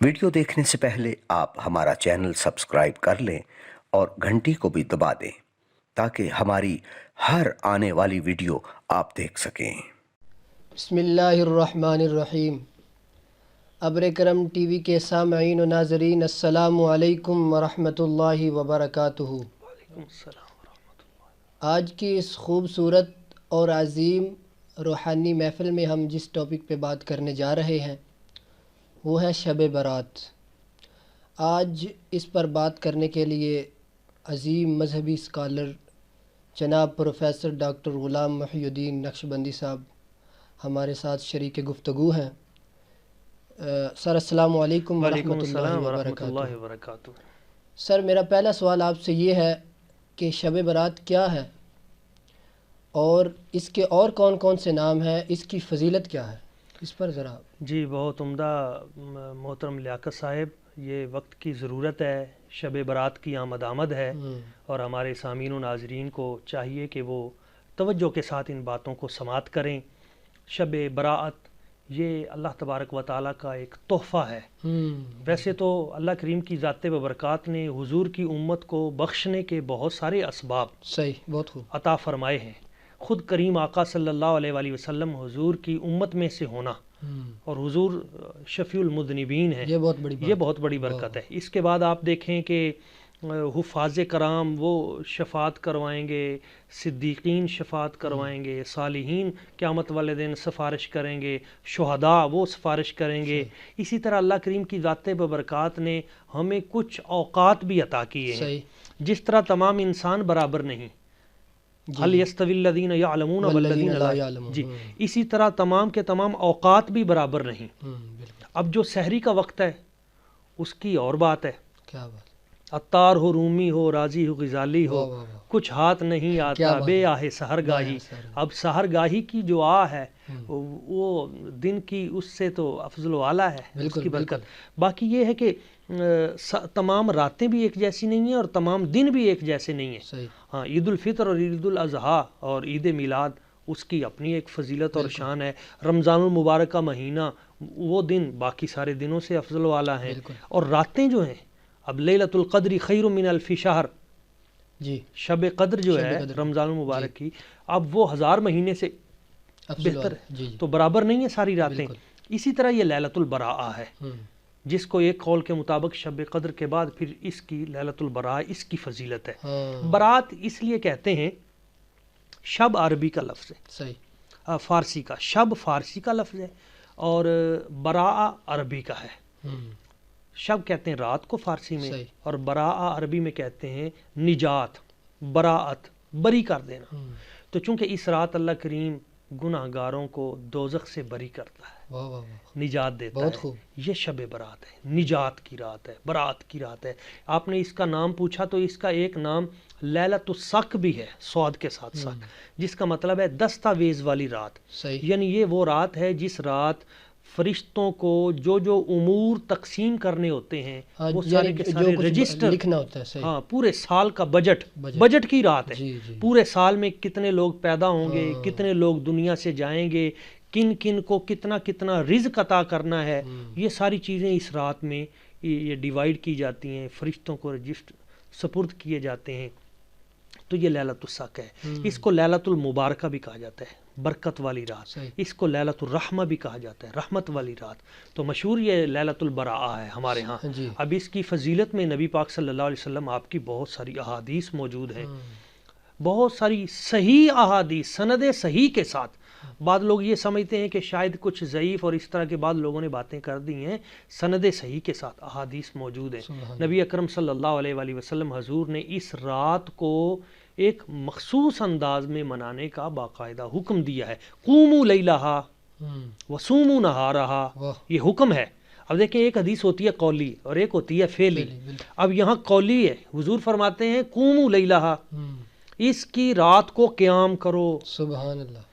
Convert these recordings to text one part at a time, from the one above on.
Video دیکھنے سے پہلے آپ ہمارا چینل سبسکرائب کر لیں اور گھنٹی کو بھی دبا دیں تاکہ ہماری ہر آنے والی ویڈیو آپ دیکھ سکیں۔ بسم اللہ الرحمن الرحیم۔ ابر کرم ٹی وی کے سامعین و ناظرین، السلام علیکم ورحمۃ اللہ وبرکاتہ۔ وعلیکم السلام ورحمۃ اللہ۔ آج کی اس خوبصورت اور عظیم روحانی محفل میں ہم جس ٹاپک پہ بات کرنے جا رہے ہیں وہ ہے شب برات۔ آج اس پر بات کرنے کے لیے عظیم مذہبی اسکالر جناب پروفیسر ڈاکٹر غلام محی الدین نقشبندی صاحب ہمارے ساتھ شریک گفتگو ہیں۔ سر السلام علیکم ورحمۃ اللہ وبرکاتہ۔ سر میرا پہلا سوال آپ سے یہ ہے کہ شب برات کیا ہے اور اس کے اور کون کون سے نام ہیں، اس کی فضیلت کیا ہے، اس پر ذرا۔ جی بہت عمدہ محترم لیاقت صاحب، یہ وقت کی ضرورت ہے، شب برات کی آمد ہے اور ہمارے سامعین و ناظرین کو چاہیے کہ وہ توجہ کے ساتھ ان باتوں کو سماعت کریں۔ شب برات یہ اللہ تبارک و تعالیٰ کا ایک تحفہ ہے۔ ویسے تو اللہ کریم کی ذات و برکات نے حضور کی امت کو بخشنے کے بہت سارے اسباب صحیح، بہت خوب عطا فرمائے ہیں۔ خود کریم آقا صلی اللہ علیہ وآلہ وسلم حضور کی امت میں سے ہونا اور حضور شفیع المذنبین ہے، یہ بہت بڑی برکت ہے۔ اس کے بعد آپ دیکھیں کہ حفاظ کرام وہ شفاعت کروائیں گے، صدیقین شفاعت کروائیں گے، صالحین قیامت والے دن سفارش کریں گے، شہداء وہ سفارش کریں گے۔ اسی طرح اللہ کریم کی ذات برکات نے ہمیں کچھ اوقات بھی عطا کیے ہیں۔ جس طرح تمام انسان برابر نہیں، هل يستوي الذين يعلمون والذين لا يعلمون، جی اسی طرح تمام کے تمام اوقات بھی برابر نہیں۔ اب جو سحری کا وقت ہے اس کی اور بات ہے، کیا بات، عطار ہو، رومی ہو، رازی ہو، غزالی ہو، کچھ ہاتھ نہیں آتا بے آہ سحر گاہی۔ اب سحر گاہی کی جو آہ ہے وہ دن کی اس سے تو افضل و اعلیٰ ہے، اس کی برکت۔ باقی یہ ہے کہ تمام راتیں بھی ایک جیسی نہیں ہیں اور تمام دن بھی ایک جیسے نہیں ہیں۔ ہاں، عید الفطر اور عید الاضحیٰ اور عید میلاد اس کی اپنی ایک فضیلت اور شان ہے۔ رمضان المبارک کا مہینہ، وہ دن باقی سارے دنوں سے افضل و اعلیٰ ہیں۔ اور راتیں جو ہیں، اب لیلۃ القدر خیر من الف شہر، جی شب قدر جو ہے رمضان المبارک کی، اب وہ 1000 مہینے سے بہتر ہے، تو برابر نہیں ہے ساری راتیں۔ اسی طرح یہ لیلۃ البراءہ ہے، جس کو ایک قول کے مطابق شب قدر کے بعد پھر اس کی لیلۃ البراء، اس کی فضیلت ہے۔ برات اس لیے کہتے ہیں، شب عربی کا لفظ ہے، فارسی کا، شب فارسی کا لفظ ہے اور براء عربی کا ہے۔ شب کہتے ہیں رات کو فارسی میں، اور براء عربی میں کہتے ہیں نجات، براعت، بری کر دینا۔ تو چونکہ اس رات اللہ کریم گناہ گاروں کو دوزخ سے بری کرتا ہے، نجات دیتا ہے، یہ شب برات ہے، نجات کی رات ہے، برات کی رات ہے۔ آپ نے اس کا نام پوچھا تو اس کا ایک نام لیلۃ الصق بھی ہے، صاد کے ساتھ صق، جس کا مطلب ہے دستاویز والی رات۔ یعنی یہ وہ رات ہے جس رات فرشتوں کو جو جو امور تقسیم کرنے ہوتے ہیں وہ سارے کے سارے رجسٹر لکھنا ہوتا ہے۔ ہاں، پورے سال کا بجٹ کی رات ہے۔ پورے سال میں کتنے لوگ پیدا ہوں گے، کتنے لوگ دنیا سے جائیں گے، کن کن کو کتنا کتنا رزق عطا کرنا ہے، یہ ساری چیزیں اس رات میں یہ ڈیوائیڈ کی جاتی ہیں، فرشتوں کو رجسٹر سپرد کیے جاتے ہیں۔ تو یہ لیلۃ الصق ہے۔ اس کو لیلۃ المبارکہ بھی کہا جاتا ہے، برکت والی رات۔ اس کو لیلۃ الرحمہ بھی کہا جاتا ہے، رحمت والی رات۔ تو مشہور یہ لیلۃ البراء ہے ہمارے ہاں۔ اب اس کی فضیلت میں نبی پاک صلی اللہ علیہ وسلم آپ کی بہت ساری احادیث موجود ہیں، بہت ساری صحیح احادیث سند صحیح کے ساتھ۔ بعض لوگ یہ سمجھتے ہیں کہ شاید کچھ ضعیف اور اس طرح کے بعد لوگوں نے باتیں کر دی ہیں، سند صحیح کے ساتھ احادیث موجود ہیں۔ نبی اکرم صلی اللہ علیہ وآلہ وسلم حضور نے اس رات کو ایک مخصوص انداز میں منانے کا باقاعدہ حکم دیا ہے۔ قوموا لیلہا وصوموا نہارہا، یہ حکم ہے۔ اب دیکھیں، ایک حدیث ہوتی ہے قولی اور ایک ہوتی ہے فعلی۔ اب یہاں قولی ہے، حضور فرماتے ہیں قوموا لیلہا، اس کی رات کو قیام کرو۔ سبحان اللہ۔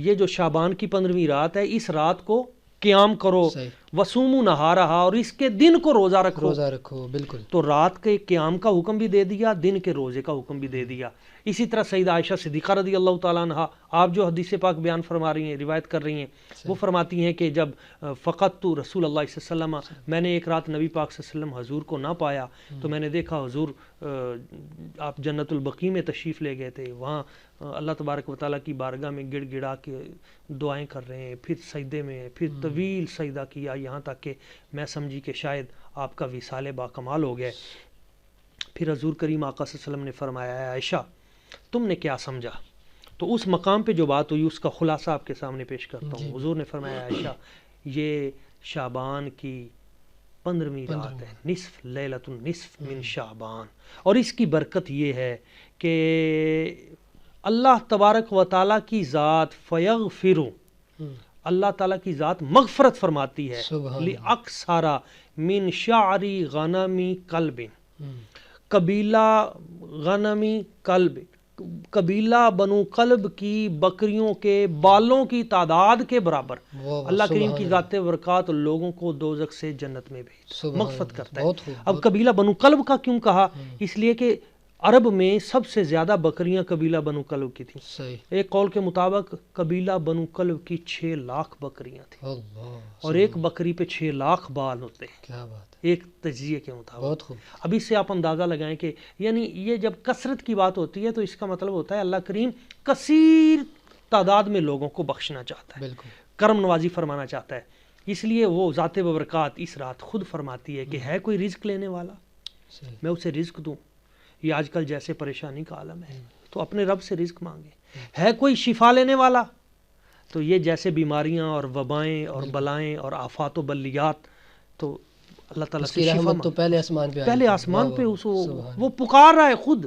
یہ جو شعبان کی 15ویں رات ہے، اس رات کو قیام کرو، وصوموا نہارہا، اور اس کے دن کو روزہ رکھو۔ روزہ رکھو، بالکل۔ تو رات کے قیام کا حکم بھی دے دیا، دن کے روزے کا حکم بھی دے دیا۔ اسی طرح سیدہ عائشہ صدیقہ رضی اللہ تعالیٰ عنہ، آپ جو حدیث پاک بیان فرما رہی ہیں، روایت کر رہی ہیں، وہ فرماتی ہیں کہ جب فقط تو رسول اللہ صلی اللہ علیہ وسلم، میں نے ایک رات نبی پاک صلی اللہ علیہ وسلم حضور کو نہ پایا تو میں نے دیکھا حضور آپ جنت البقیع میں تشریف لے گئے تھے، وہاں اللہ تبارک و تعالیٰ کی بارگاہ میں گڑ گڑا کے دعائیں کر رہے ہیں، پھر سجدے میں، پھر طویل سجدہ کیا، یہاں تک کہ میں سمجھی کہ شاید آپ کا وصال با کمال ہو گیا۔ پھر حضور کریم آقا صلی اللہ علیہ وسلم نے فرمایا ہے عائشہ تم نے کیا سمجھا؟ تو اس مقام پہ جو بات ہوئی اس کا خلاصہ آپ کے سامنے پیش کرتا ہوں۔ حضور نے فرمایا عائشہ یہ شعبان کی 15ویں رات ہے، نصف لیلۃ النصف من شعبان، اور اس کی برکت یہ ہے کہ اللہ تبارک و تعالیٰ کی ذات فیغفر، اللہ تعالیٰ کی ذات مغفرت فرماتی ہے لأکثر من شعری غنمی قلب، قبیلہ غنمی قلب، قبیلہ بنو قلب کی بکریوں کے بالوں کی تعداد کے برابر اللہ کریم کی ذات برکات لوگوں کو دوزخ سے جنت میں بھیج مغفرت کرتا ہے۔ اب قبیلہ بنو قلب کا کیوں کہا؟ اس لیے کہ عرب میں سب سے زیادہ بکریاں قبیلہ بنو قلب کی تھیں۔ ایک قول کے مطابق قبیلہ بنو قلب کی 6 لاکھ بکریاں تھیں، اور ایک بکری پہ 6 لاکھ بال ہوتے ہیں، کیا بات ہے، ایک تجزیے کے مطابق۔ اب اس سے آپ اندازہ لگائیں کہ یعنی یہ جب کثرت کی بات ہوتی ہے تو اس کا مطلب ہوتا ہے اللہ کریم کثیر تعداد میں لوگوں کو بخشنا چاہتا ہے، کرم نوازی فرمانا چاہتا ہے۔ اس لیے وہ ذات ببرکات اس رات خود فرماتی ہے کہ ہے کوئی رزق لینے والا، میں اسے رزق دوں۔ یہ آج کل جیسے پریشانی کا عالم ہے تو اپنے رب سے رزق مانگے۔ ہے کوئی شفا لینے والا، تو یہ جیسے بیماریاں اور وبائیں اور بلائیں اور آفات و بلیات، تو اللہ تعالیٰ سے شفا تو پہلے آسمان پہ وہ پکار رہا ہے خود،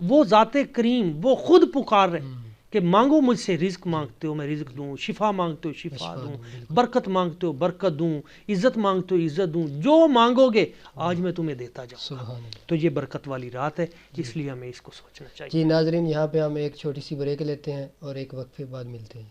وہ ذات کریم وہ خود پکار رہے کہ مانگو مجھ سے، رزق مانگتے ہو میں رزق دوں، شفا مانگتے ہو شفا دوں، برکت مانگتے ہو برکت دوں، عزت مانگتے ہو عزت دوں، جو مانگو گے آج میں تمہیں دیتا جاؤں گا۔ تو یہ برکت والی رات ہے، اس لیے ہمیں اس کو سوچنا چاہیے۔ جی ناظرین، یہاں پہ ہم ایک چھوٹی سی بریک لیتے ہیں اور ایک وقفے بعد ملتے ہیں۔